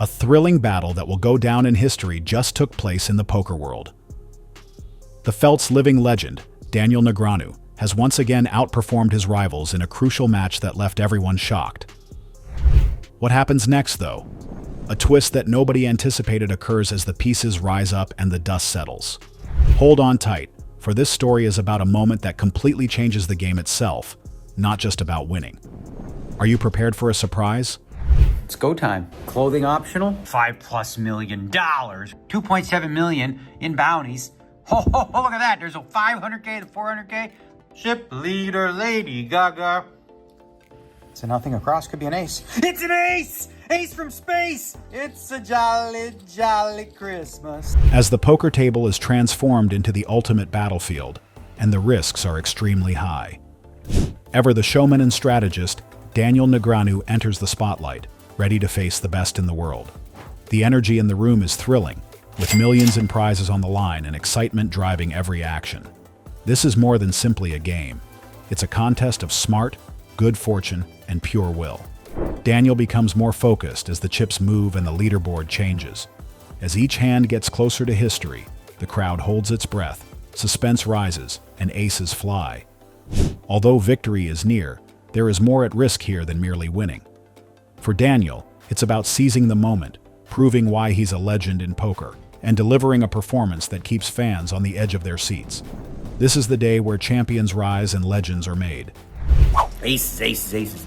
A thrilling battle that will go down in history just took place in the poker world. The Felt's living legend, Daniel Negreanu, has once again outperformed his rivals in a crucial match that left everyone shocked. What happens next, though? A twist that nobody anticipated occurs as the pieces rise up and the dust settles. Hold on tight, for this story is about a moment that completely changes the game itself, not just about winning. Are you prepared for a surprise? It's go time. Clothing optional. $5+ million. $2.7 million in bounties. Oh, look at that. There's a $500K to $400K. Ship leader Lady Gaga. So nothing across could be an ace. It's an ace! Ace from space! It's a jolly, jolly Christmas. As the poker table is transformed into the ultimate battlefield, and the risks are extremely high. Ever the showman and strategist, Daniel Negreanu enters the spotlight, ready to face the best in the world. The energy in the room is thrilling, with millions in prizes on the line and excitement driving every action. This is more than simply a game. It's a contest of smart, good fortune, and pure will. Daniel becomes more focused as the chips move and the leaderboard changes. As each hand gets closer to history, the crowd holds its breath, suspense rises, and aces fly. Although victory is near, there is more at risk here than merely winning. For Daniel, it's about seizing the moment, proving why he's a legend in poker, and delivering a performance that keeps fans on the edge of their seats. This is the day where champions rise and legends are made. Aces, aces, aces.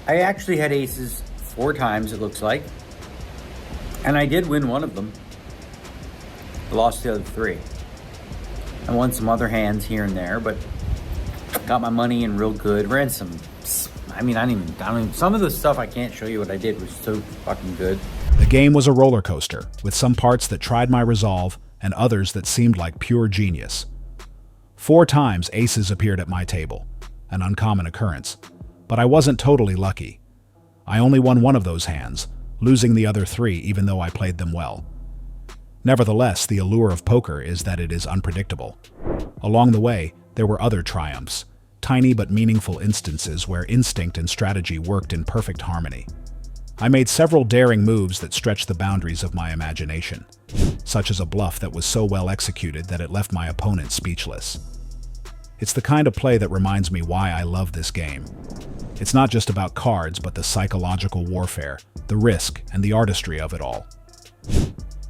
I actually had aces 4 times, it looks like. And I did win one of them. I lost the other 3. I won some other hands here and there, but got my money in real good. Ran some, I don't even, some of the stuff I can't show you what I did was so fucking good. The game was a roller coaster, with some parts that tried my resolve and others that seemed like pure genius. 4 times aces appeared at my table, an uncommon occurrence, but I wasn't totally lucky. I only won one of those hands, losing the other 3 even though I played them well. Nevertheless, the allure of poker is that it is unpredictable. Along the way, there were other triumphs, tiny but meaningful instances where instinct and strategy worked in perfect harmony. I made several daring moves that stretched the boundaries of my imagination, such as a bluff that was so well executed that it left my opponent speechless. It's the kind of play that reminds me why I love this game. It's not just about cards, but the psychological warfare, the risk, and the artistry of it all.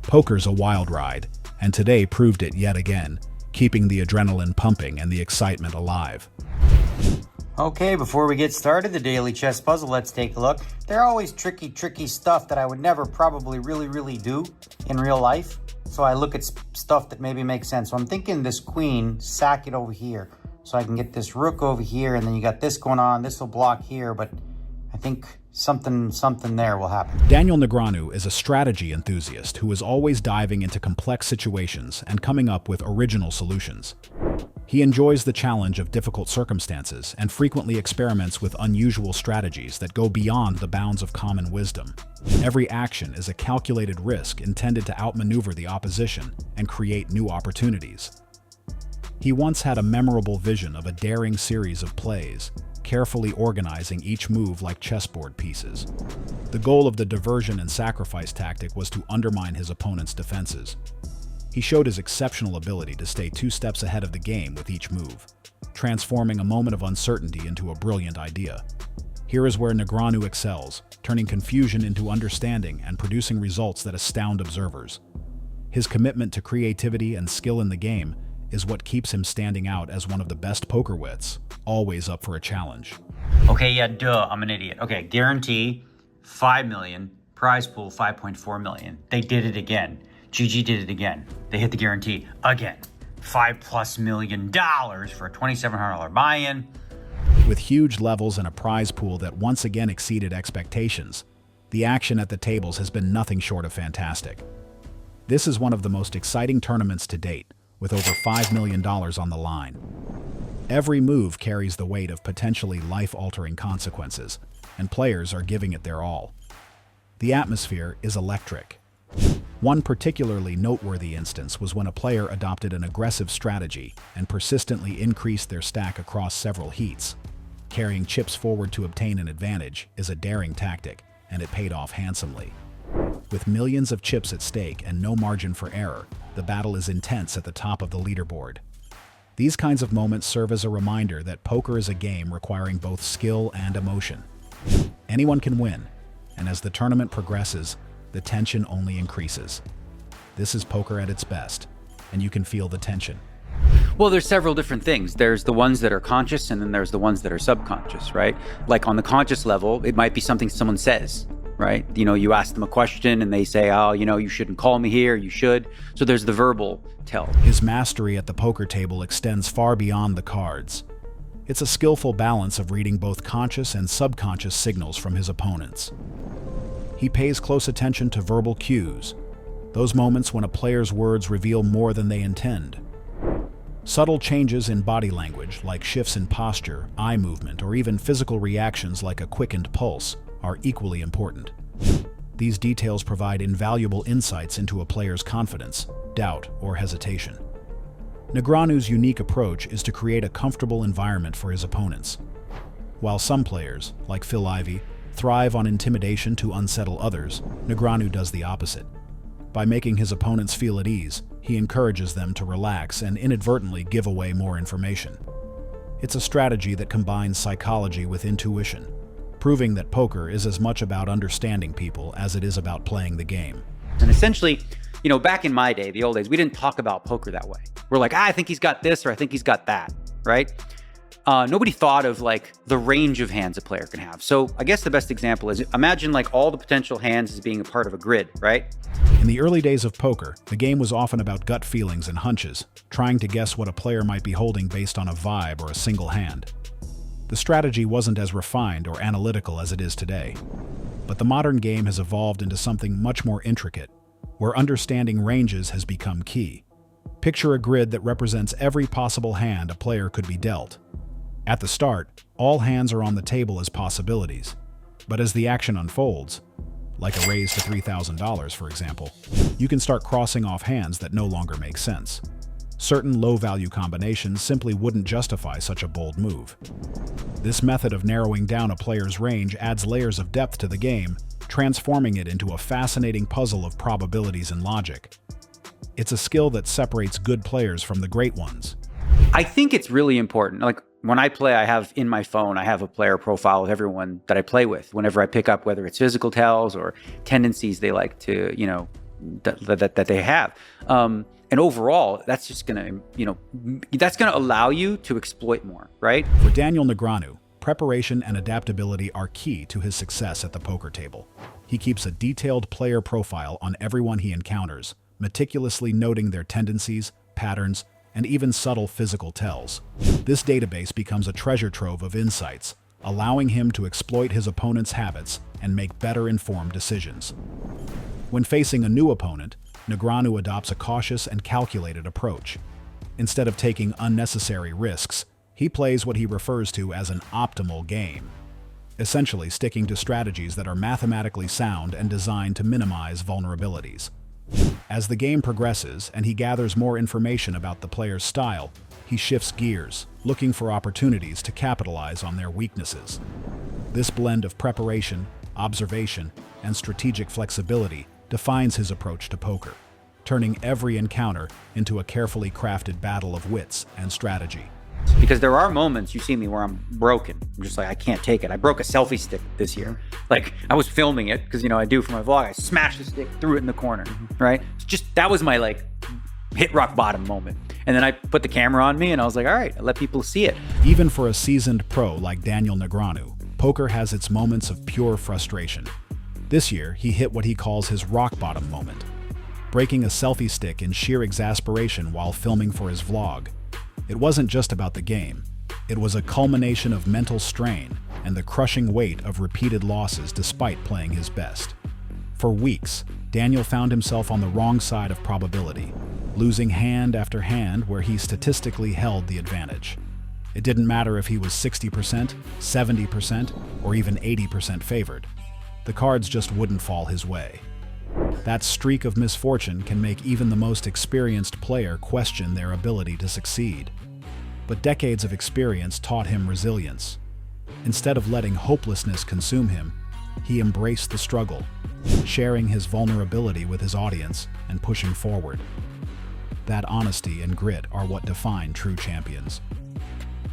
Poker's a wild ride, and today proved it yet again, keeping the adrenaline pumping and the excitement alive. Okay, before we get started, the daily chess puzzle, let's take a look. They're always tricky stuff that I would never probably really do in real life. So I look at stuff that maybe makes sense. So I'm thinking this queen, sack it over here. So I can get this rook over here, and then you got this going on. This will block here, but I think something there will happen. Daniel Negreanu is a strategy enthusiast who is always diving into complex situations and coming up with original solutions. He enjoys the challenge of difficult circumstances and frequently experiments with unusual strategies that go beyond the bounds of common wisdom. Every action is a calculated risk intended to outmaneuver the opposition and create new opportunities. He once had a memorable vision of a daring series of plays, carefully organizing each move like chessboard pieces. The goal of the diversion and sacrifice tactic was to undermine his opponent's defenses. He showed his exceptional ability to stay 2 steps ahead of the game with each move, transforming a moment of uncertainty into a brilliant idea. Here is where Negreanu excels, turning confusion into understanding and producing results that astound observers. His commitment to creativity and skill in the game is what keeps him standing out as one of the best poker wits, always up for a challenge. Okay, yeah, duh, I'm an idiot. Okay, guarantee, 5 million, prize pool, 5.4 million. They did it again. GG did it again. They hit the guarantee again. $5+ million for a $2,700 buy-in. With huge levels and a prize pool that once again exceeded expectations, the action at the tables has been nothing short of fantastic. This is one of the most exciting tournaments to date, with over $5 million on the line. Every move carries the weight of potentially life-altering consequences, and players are giving it their all. The atmosphere is electric. One particularly noteworthy instance was when a player adopted an aggressive strategy and persistently increased their stack across several heats. Carrying chips forward to obtain an advantage is a daring tactic, and it paid off handsomely. With millions of chips at stake and no margin for error, the battle is intense at the top of the leaderboard. These kinds of moments serve as a reminder that poker is a game requiring both skill and emotion. Anyone can win, and as the tournament progresses, the tension only increases. This is poker at its best, and you can feel the tension. Well, there's several different things. There's the ones that are conscious, and then there's the ones that are subconscious, right? Like on the conscious level, it might be something someone says, right? You ask them a question and they say, oh, you shouldn't call me here, you should. So there's the verbal tell. His mastery at the poker table extends far beyond the cards. It's a skillful balance of reading both conscious and subconscious signals from his opponents. He pays close attention to verbal cues, those moments when a player's words reveal more than they intend. Subtle changes in body language, like shifts in posture, eye movement, or even physical reactions like a quickened pulse, are equally important. These details provide invaluable insights into a player's confidence, doubt, or hesitation. Negreanu's unique approach is to create a comfortable environment for his opponents. While some players, like Phil Hellmuth, thrive on intimidation to unsettle others, Negreanu does the opposite. By making his opponents feel at ease, he encourages them to relax and inadvertently give away more information. It's a strategy that combines psychology with intuition, proving that poker is as much about understanding people as it is about playing the game. And essentially, back in my day, the old days, we didn't talk about poker that way. We're like, I think he's got this or I think he's got that, right? Nobody thought of like the range of hands a player can have. So I guess the best example is imagine like all the potential hands as being a part of a grid, right? In the early days of poker, the game was often about gut feelings and hunches, trying to guess what a player might be holding based on a vibe or a single hand. The strategy wasn't as refined or analytical as it is today. But the modern game has evolved into something much more intricate, where understanding ranges has become key. Picture a grid that represents every possible hand a player could be dealt. At the start, all hands are on the table as possibilities. But as the action unfolds, like a raise to $3,000 for example, you can start crossing off hands that no longer make sense. Certain low-value combinations simply wouldn't justify such a bold move. This method of narrowing down a player's range adds layers of depth to the game, transforming it into a fascinating puzzle of probabilities and logic. It's a skill that separates good players from the great ones. I think it's really important. Like when I play, I have in my phone, I have a player profile of everyone that I play with. Whenever I pick up, whether it's physical tells or tendencies they like to, that they have. And overall, that's just gonna, that's gonna allow you to exploit more, right? For Daniel Negreanu, preparation and adaptability are key to his success at the poker table. He keeps a detailed player profile on everyone he encounters, meticulously noting their tendencies, patterns, and even subtle physical tells. This database becomes a treasure trove of insights, allowing him to exploit his opponent's habits and make better informed decisions. When facing a new opponent, Negreanu adopts a cautious and calculated approach. Instead of taking unnecessary risks, he plays what he refers to as an optimal game, essentially sticking to strategies that are mathematically sound and designed to minimize vulnerabilities. As the game progresses and he gathers more information about the player's style, he shifts gears, looking for opportunities to capitalize on their weaknesses. This blend of preparation, observation, and strategic flexibility defines his approach to poker, turning every encounter into a carefully crafted battle of wits and strategy. Because there are moments you see me where I'm broken. I'm just like, I can't take it. I broke a selfie stick this year. Like I was filming it because, I do for my vlog. I smashed the stick, threw it in the corner, right? It's just, that was my like hit rock bottom moment. And then I put the camera on me and I was like, all right, I let people see it. Even for a seasoned pro like Daniel Negreanu, poker has its moments of pure frustration. This year, he hit what he calls his rock bottom moment, breaking a selfie stick in sheer exasperation while filming for his vlog. It wasn't just about the game. It was a culmination of mental strain and the crushing weight of repeated losses despite playing his best. For weeks, Daniel found himself on the wrong side of probability, losing hand after hand where he statistically held the advantage. It didn't matter if he was 60%, 70%, or even 80% favored. The cards just wouldn't fall his way. That streak of misfortune can make even the most experienced player question their ability to succeed. But decades of experience taught him resilience. Instead of letting hopelessness consume him, He embraced the struggle, sharing his vulnerability with his audience and pushing forward. That honesty and grit are what define true champions.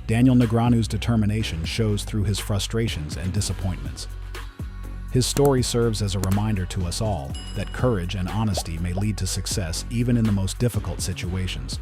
Daniel Negreanu's determination shows through his frustrations and disappointments. His story serves as a reminder to us all that courage and honesty may lead to success even in the most difficult situations.